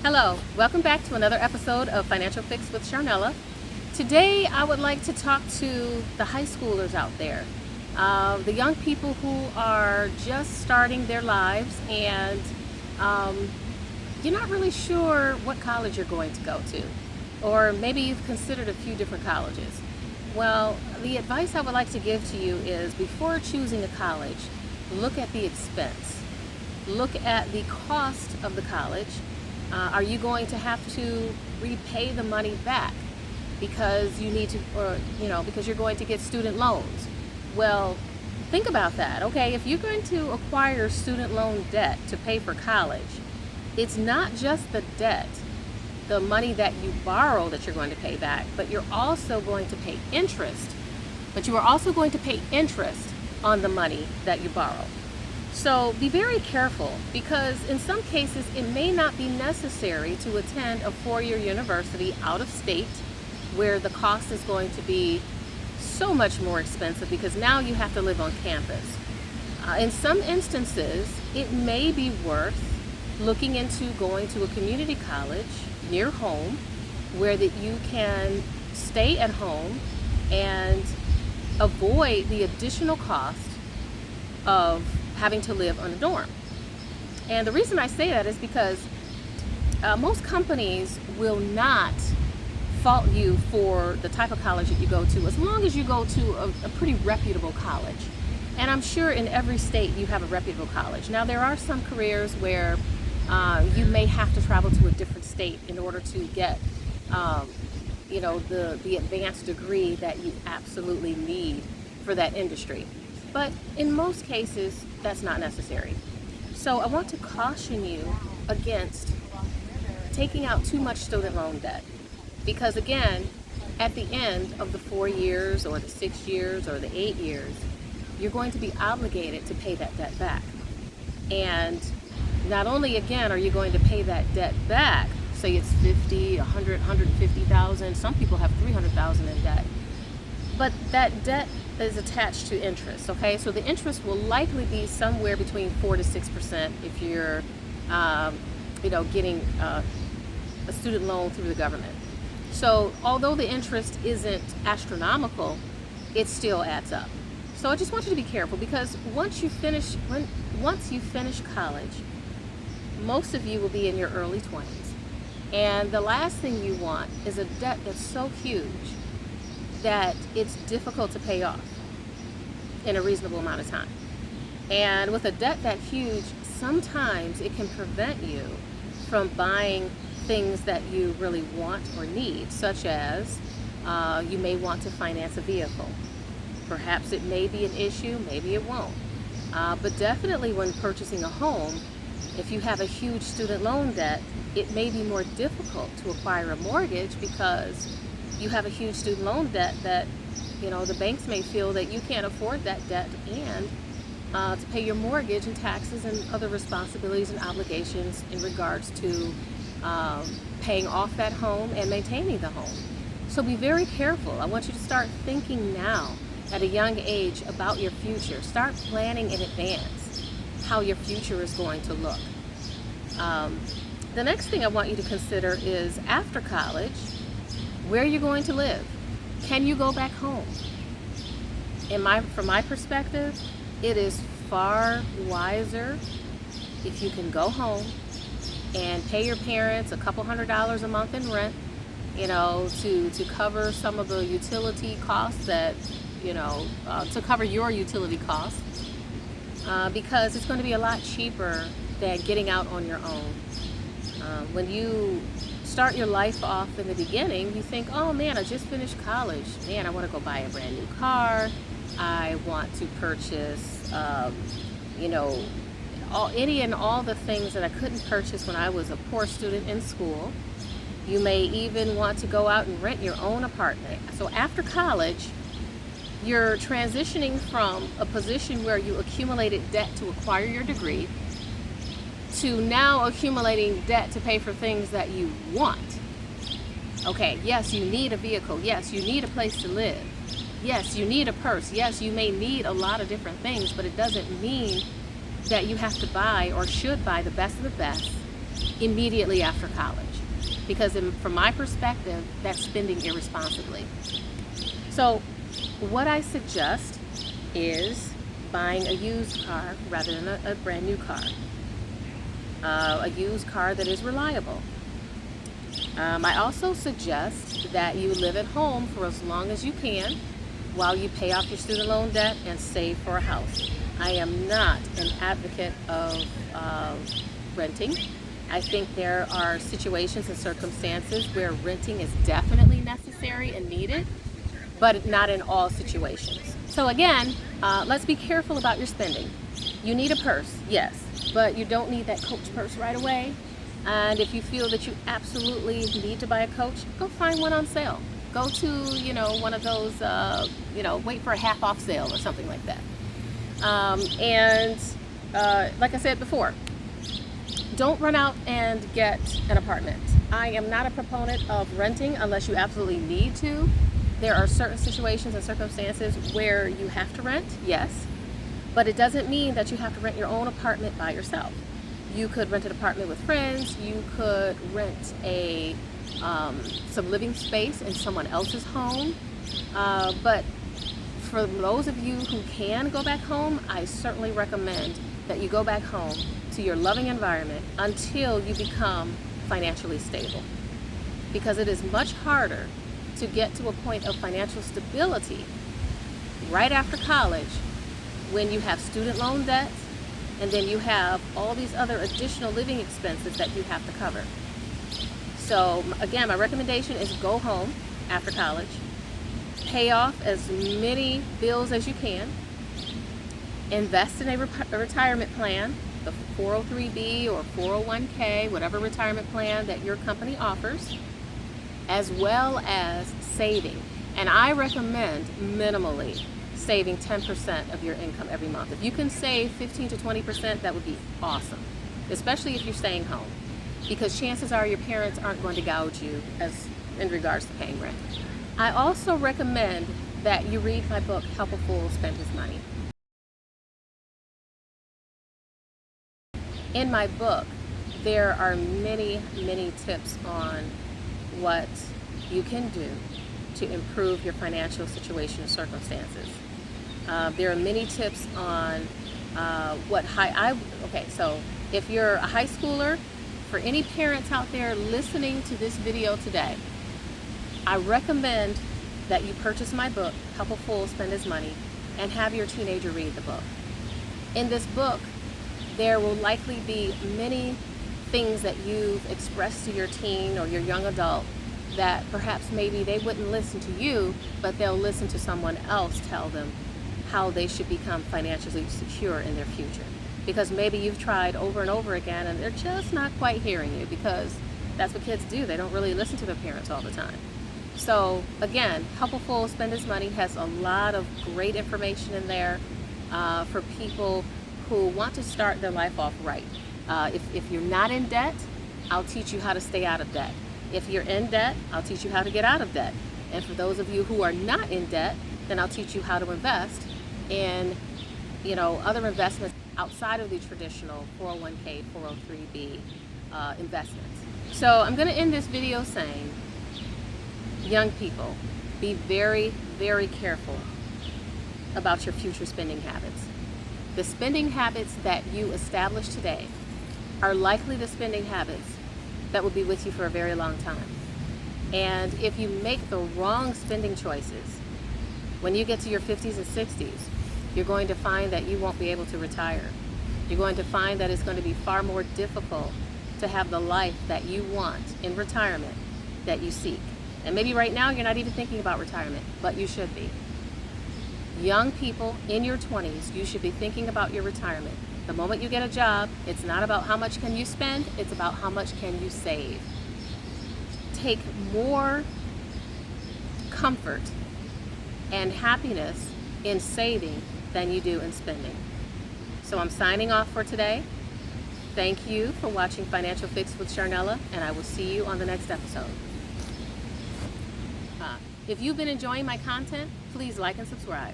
Hello, welcome back to another episode of Financial Fix with Sharnella. Today I would like to talk to the high schoolers out there, the young people who are just starting their lives and you're not really sure what college you're going to go to, or maybe you've considered a few different colleges. Well, the advice I would like to give to you is before choosing a college, look at the expense. Look at the cost of the college. Are you going to have to repay the money back because you need to, or because you're going to get student loans? Well, think about that. Okay, if you're going to acquire student loan debt to pay for college, it's not just the debt, the money that you borrow that you're going to pay back, but you're also going to pay interest. But you are also going to pay interest on the money that you borrow. So be very careful, because in some cases it may not be necessary to attend a four-year university out of state where the cost is going to be so much more expensive because now you have to live on campus. In some instances, it may be worth looking into going to a community college near home where that you can stay at home and avoid the additional cost of having to live on a dorm. And the reason I say that is because most companies will not fault you for the type of college that you go to as long as you go to a pretty reputable college. And I'm sure in every state you have a reputable college. Now there are some careers where you may have to travel to a different state in order to get the advanced degree that you absolutely need for that industry. But in most cases, that's not necessary. So I want to caution you against taking out too much student loan debt. Because again, at the end of the 4 years or the 6 years or the 8 years, you're going to be obligated to pay that debt back. And not only again are you going to pay that debt back, say it's 50, 100, 150,000, some people have 300,000 in debt, but that debt is attached to interest. Okay, so the interest will likely be somewhere between 4 to 6% if you're getting a student loan through the government. So although the interest isn't astronomical, it still adds up. So I just want you to be careful, because once you finish college, most of you will be in your early 20s, and the last thing you want is a debt that's so huge that it's difficult to pay off in a reasonable amount of time. And with a debt that huge, sometimes it can prevent you from buying things that you really want or need, such as you may want to finance a vehicle. Perhaps it may be an issue, maybe it won't. But definitely when purchasing a home, if you have a huge student loan debt, it may be more difficult to acquire a mortgage because you have a huge student loan debt that the banks may feel that you can't afford that debt and to pay your mortgage and taxes and other responsibilities and obligations in regards to paying off that home and maintaining the home. So be very careful. I want you to start thinking now at a young age about your future. Start planning in advance how your future is going to look. The next thing I want you to consider is after college, where you're going to live. Can you go back home? From my perspective, it is far wiser if you can go home and pay your parents a couple $100s a month in rent, to cover some of the utility costs to cover your utility costs, because it's going to be a lot cheaper than getting out on your own. When you start your life off in the beginning, you think, oh man, I just finished college. Man, I want to go buy a brand new car. I want to purchase, any and all the things that I couldn't purchase when I was a poor student in school. You may even want to go out and rent your own apartment. So after college, you're transitioning from a position where you accumulated debt to acquire your degree to now accumulating debt to pay for things that you want. Okay, yes, you need a vehicle. Yes, you need a place to live. Yes, you need a purse. Yes, you may need a lot of different things, but it doesn't mean that you have to buy or should buy the best of the best immediately after college. Because from my perspective, that's spending irresponsibly. So what I suggest is buying a used car rather than a brand new car. A used car that is reliable. I also suggest that you live at home for as long as you can while you pay off your student loan debt and save for a house. I am not an advocate of renting. I think there are situations and circumstances where renting is definitely necessary and needed, but not in all situations. So again, let's be careful about your spending. You need a purse, yes, but you don't need that Coach purse right away. And if you feel that you absolutely need to buy a Coach, go find one on sale. Go to, one of those, wait for a half off sale or something like that. Like I said before, don't run out and get an apartment. I am not a proponent of renting unless you absolutely need to. There are certain situations and circumstances where you have to rent, yes, but it doesn't mean that you have to rent your own apartment by yourself. You could rent an apartment with friends. You could rent some living space in someone else's home. But for those of you who can go back home, I certainly recommend that you go back home to your loving environment until you become financially stable. Because it is much harder to get to a point of financial stability right after college when you have student loan debt and then you have all these other additional living expenses that you have to cover. So again, my recommendation is go home after college, pay off as many bills as you can, invest in a retirement plan, the 403B or 401K, whatever retirement plan that your company offers, as well as saving. And I recommend minimally saving 10% of your income every month. If you can save 15 to 20%, that would be awesome, especially if you're staying home, because chances are your parents aren't going to gouge you as in regards to paying rent. I also recommend that you read my book, Help a Fool Spend His Money. In my book, there are many, many tips on what you can do to improve your financial situation and circumstances. There are many tips on so if you're a high schooler, for any parents out there listening to this video today, I recommend that you purchase my book, Help a Fool Spend His Money, and have your teenager read the book. In this book, there will likely be many things that you've expressed to your teen or your young adult that perhaps maybe they wouldn't listen to you, but they'll listen to someone else tell them how they should become financially secure in their future. Because maybe you've tried over and over again and they're just not quite hearing you, because that's what kids do. They don't really listen to their parents all the time. So again, Help a Fool Spend His Money has a lot of great information in there for people who want to start their life off right. If you're not in debt, I'll teach you how to stay out of debt. If you're in debt, I'll teach you how to get out of debt. And for those of you who are not in debt, then I'll teach you how to invest in, other investments outside of the traditional 401k, 403b investments. So I'm going to end this video saying, young people, be very, very careful about your future spending habits. The spending habits that you establish today are likely the spending habits that will be with you for a very long time. And if you make the wrong spending choices, when you get to your 50s and 60s, you're going to find that you won't be able to retire. You're going to find that it's going to be far more difficult to have the life that you want in retirement that you seek. And maybe right now you're not even thinking about retirement, but you should be. Young people in your 20s, you should be thinking about your retirement. The moment you get a job, it's not about how much can you spend, it's about how much can you save. Take more comfort and happiness in saving than you do in spending. So I'm signing off for today. Thank you for watching Financial Fix with Sharnella, and I will see you on the next episode. If you've been enjoying my content, please like and subscribe.